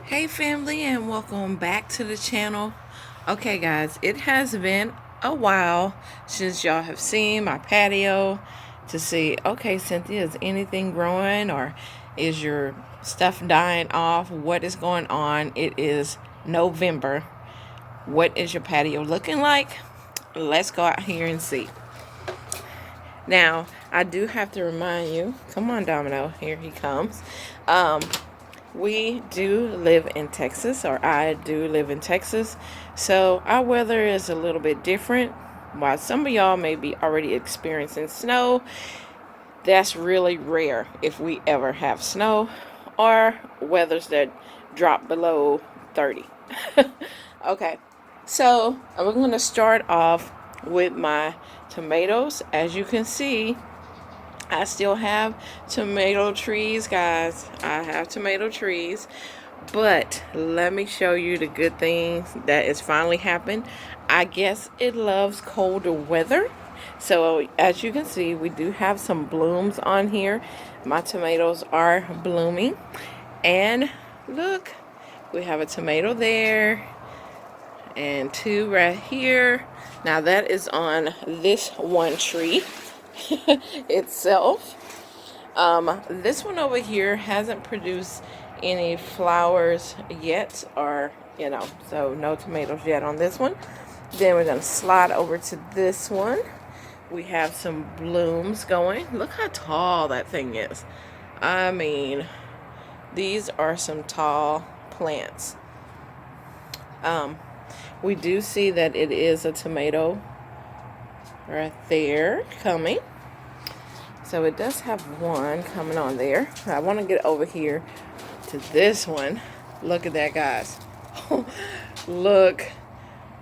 Hey family, and welcome back to the channel. Okay guys, it has been a while since y'all have seen my patio to see, okay Cynthia, is anything growing or is your stuff dying off? What is going on? It is November. What is your patio looking like? Let's go out here and see. Now, I do have to remind you, come on Domino, here he comes. We do live in Texas, or I do live in Texas, so our weather is a little bit different. While some of y'all may be already experiencing snow, that's really rare if we ever have snow or weathers that drop below 30. Okay, so we're going to start off with my tomatoes. As you can see, I still have tomato trees, guys. I have tomato trees. But let me show you the good things that has finally happened. I guess it loves colder weather. So as you can see, we do have some blooms on here. My tomatoes are blooming. And look, we have a tomato there and two right here. Now that is on this one tree itself. This one over here hasn't produced any flowers yet, or so no tomatoes yet on this one. Then we're gonna slide over to this one. We have some blooms going. Look how tall that thing is. I mean, these are some tall plants. We do see that it is a tomato right there coming. So it does have one coming on there. I want to get over here to this one. Look at that, guys. Look,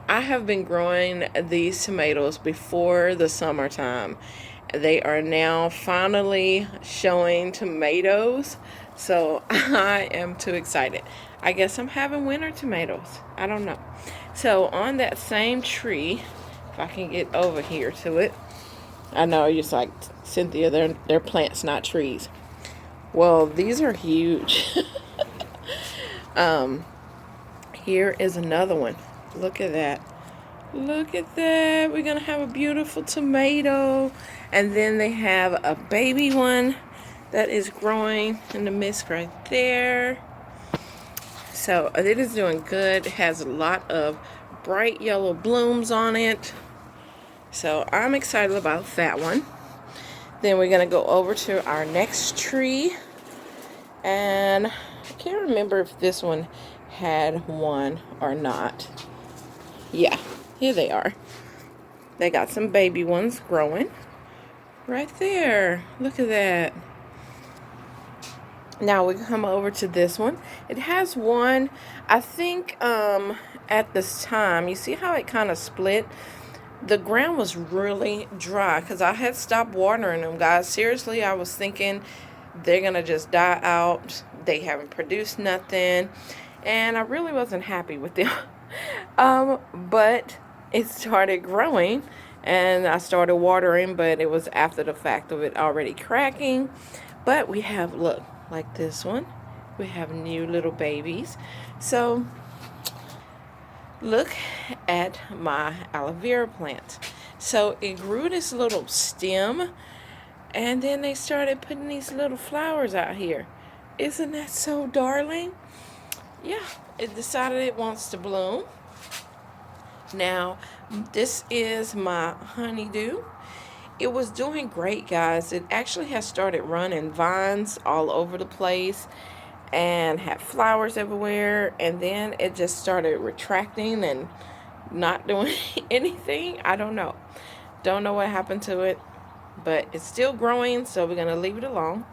I have been growing these tomatoes before the summertime. They are now finally showing tomatoes. So I am too excited. I guess I'm having winter tomatoes. I don't know. So on that same tree, if I can get over here to it. I know you're just like, Cynthia, they're plants, not trees. Well, these are huge. Here is another one. Look at that. Look at that. We're going to have a beautiful tomato. And then they have a baby one that is growing in the midst right there. So it is doing good. It has a lot of bright yellow blooms on it. So I'm excited about that one. Then we're going to go over to our next tree. And I can't remember if this one had one or not. Yeah, here they are. They got some baby ones growing. Right there. Look at that. Now we come over to this one. It has one, I think at this time, you see how it kind of split? The ground was really dry because I had stopped watering them, guys. Seriously, I was thinking they're going to just die out. They haven't produced nothing. And I really wasn't happy with them. But it started growing and I started watering, but it was after the fact of it already cracking. But we have, look, like this one. We have new little babies. So look at my aloe vera plant. So it grew this little stem, and then they started putting these little flowers out here. Isn't that so darling? Yeah, it decided it wants to bloom. Now, this is my honeydew. It was doing great, guys. It actually has started running vines all over the place and had flowers everywhere, and then it just started retracting and not doing anything. I don't know what happened to it, but it's still growing, so we're gonna leave it alone.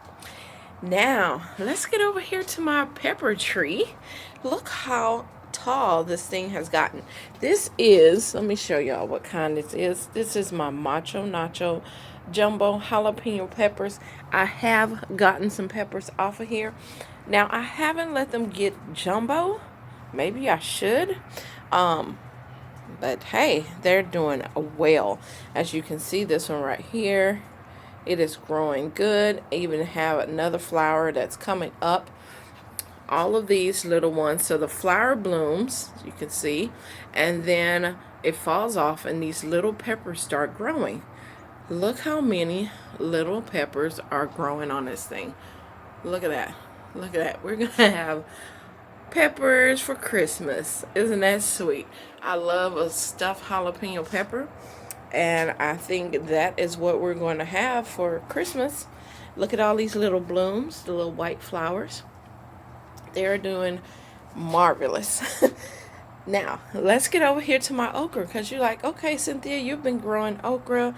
Now let's get over here to my pepper tree. Look how tall this thing has gotten. This is, let me show y'all what kind this is. This is my Macho Nacho Jumbo Jalapeno peppers. I have gotten some peppers off of here. Now, I haven't let them get jumbo. Maybe I should. But hey, they're doing well. As you can see, this one right here, it is growing good. I even have another flower that's coming up all of these little ones. So the flower blooms, you can see, and then it falls off and these little peppers start growing. Look how many little peppers are growing on this thing. Look at that. Look at that. We're going to have peppers for Christmas. Isn't that sweet? I love a stuffed jalapeno pepper, and I think that is what we're going to have for Christmas. Look at all these little blooms, the little white flowers. They're doing marvelous. Now, let's get over here to my okra, because you're like, okay, Cynthia, you've been growing okra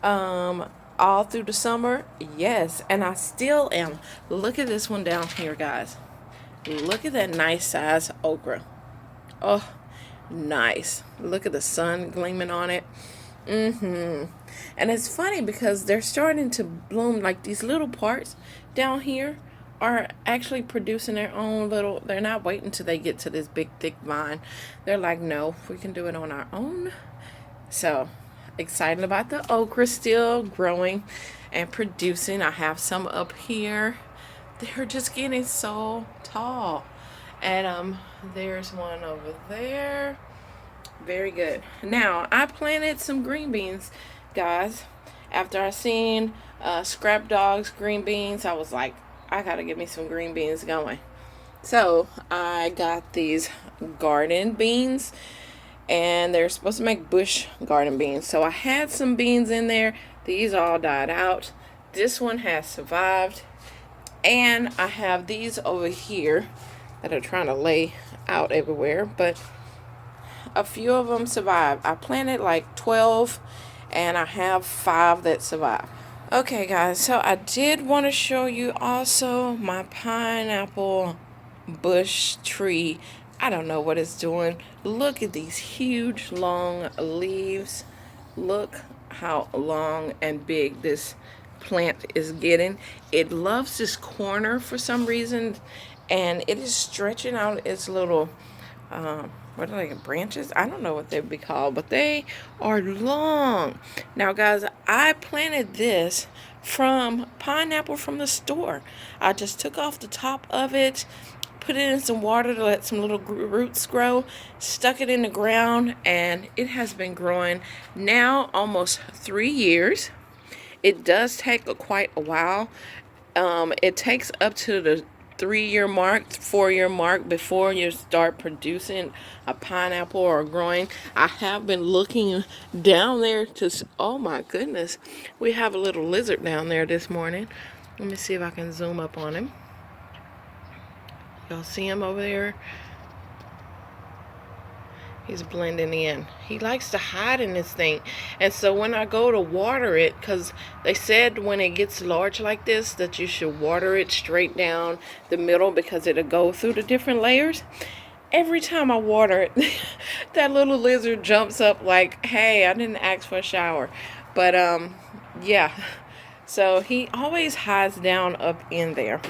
all through the summer. Yes, and I still am. Look at this one down here, guys. Look at that nice size okra. Oh, nice. Look at the sun gleaming on it. And it's funny because they're starting to bloom, like these little parts down here are actually producing their own little, they're not waiting till they get to this big thick vine. They're like, no, we can do it on our own. So excited about the okra still growing and producing. I have some up here. They're just getting so tall. And there's one over there. Very good. Now, I planted some green beans, guys. After I seen Scrap Dog's green beans, I was like, I gotta get me some green beans going. So I got these garden beans, and they're supposed to make bush garden beans. So I had some beans in there. These all died out. This one has survived. And I have these over here that are trying to lay out everywhere, but a few of them survived. I planted like 12, and I have 5 that survived. Okay, guys, so I did want to show you also my pineapple bush tree. I don't know what it's doing. Look at these huge long leaves. Look how long and big this plant is getting. It loves this corner for some reason, and it is stretching out its little what are they, branches? I don't know what they'd be called, but they are long. Now, guys, I planted this from pineapple from the store. I just took off the top of it, put it in some water to let some little roots grow, stuck it in the ground, and it has been growing now almost 3 years. It does take quite a while. It takes up to the 3-year mark, 4-year mark before you start producing a pineapple or growing. I have been looking down there to, oh my goodness, we have a little lizard down there this morning. Let me see if I can zoom up on him. Y'all see him over there? He's blending in. He likes to hide in this thing. And so when I go to water it, because they said when it gets large like this that you should water it straight down the middle because it'll go through the different layers. Every time I water it, that little lizard jumps up like, hey, I didn't ask for a shower. But yeah. So he always hides down up in there.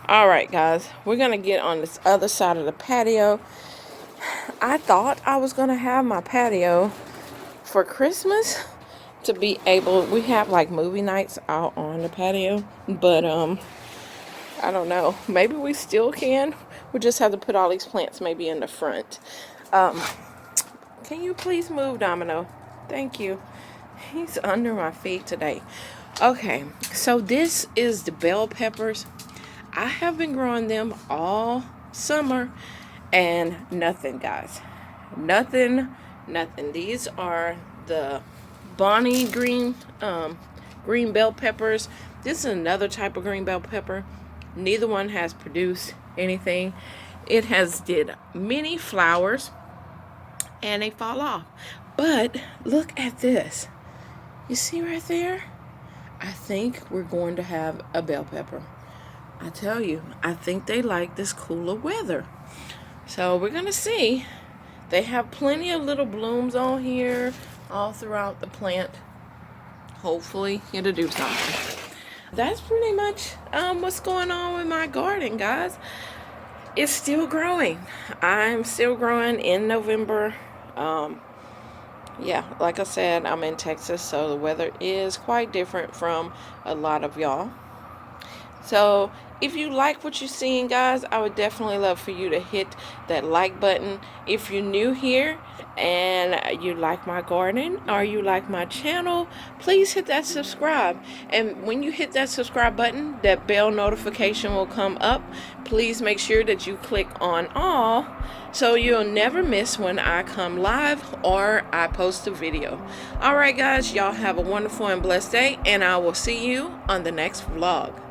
All right, guys. We're going to get on this other side of the patio. I thought I was going to have my patio for Christmas to be able, we have like movie nights out on the patio, but I don't know, maybe we still can. We just have to put all these plants maybe in the front. Can you please move, Domino? Thank you. He's under my feet today. Okay, so this is the bell peppers. I have been growing them all summer. And nothing, guys. Nothing. These are the Bonnie green bell peppers. This is another type of green bell pepper. Neither one has produced anything. It has did many flowers, and they fall off. But look at this. You see right there? I think we're going to have a bell pepper. I tell you, I think they like this cooler weather. So we're going to see. They have plenty of little blooms on here all throughout the plant. Hopefully it'll do something. That's pretty much what's going on with my garden, guys. It's still growing. I'm still growing in November. Yeah, like I said, I'm in Texas, so the weather is quite different from a lot of y'all. So if you like what you're seeing, guys, I would definitely love for you to hit that like button. If you're new here and you like my garden or you like my channel, please hit that subscribe. And when you hit that subscribe button, that bell notification will come up. Please make sure that you click on all so you'll never miss when I come live or I post a video. Alright guys, y'all have a wonderful and blessed day, and I will see you on the next vlog.